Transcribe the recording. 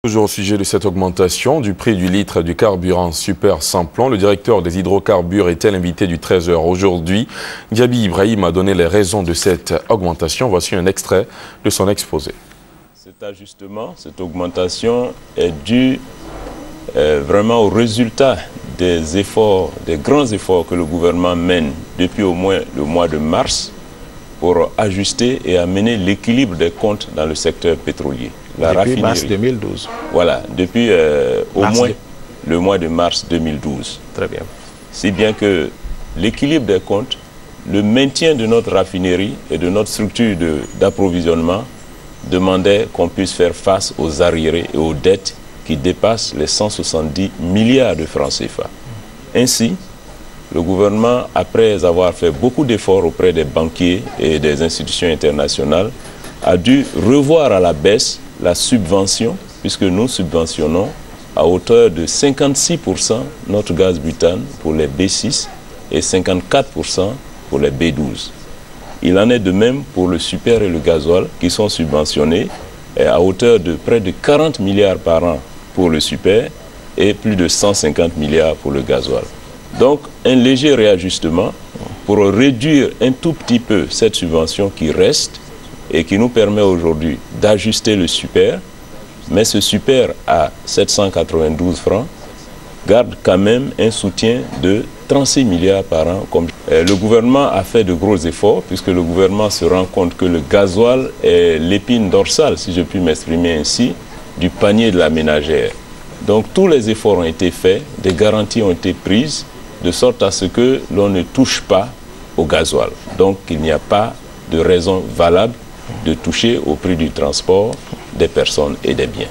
Toujours au sujet de cette augmentation du prix du litre du carburant super sans-plomb, le directeur des hydrocarbures était l'invité du 13h aujourd'hui. Diaby Ibrahim a donné les raisons de cette augmentation. Voici un extrait de son exposé. Cet ajustement, cette augmentation est due vraiment au résultat des efforts, des grands efforts que le gouvernement mène depuis au moins le mois de mars pour ajuster et amener l'équilibre des comptes dans le secteur pétrolier. Depuis mars 2012. Voilà, depuis au moins le mois de mars 2012. Très bien. Si bien que l'équilibre des comptes, le maintien de notre raffinerie et de notre structure d'approvisionnement demandait qu'on puisse faire face aux arriérés et aux dettes qui dépassent les 170 milliards de francs CFA. Ainsi, le gouvernement, après avoir fait beaucoup d'efforts auprès des banquiers et des institutions internationales, a dû revoir à la baisse la subvention, puisque nous subventionnons à hauteur de 56% notre gaz butane pour les B6 et 54% pour les B12. Il en est de même pour le super et le gasoil qui sont subventionnés à hauteur de près de 40 milliards par an pour le super et plus de 150 milliards pour le gasoil. Donc un léger réajustement pour réduire un tout petit peu cette subvention qui reste et qui nous permet aujourd'hui d'ajuster le super, mais ce super à 792 francs garde quand même un soutien de 36 milliards par an. Le gouvernement a fait de gros efforts puisque le gouvernement se rend compte que le gasoil est l'épine dorsale, si je puis m'exprimer ainsi, du panier de la ménagère. Donc tous les efforts ont été faits, des garanties ont été prises, de sorte à ce que l'on ne touche pas au gasoil. Donc il n'y a pas de raison valable de toucher au prix du transport des personnes et des biens.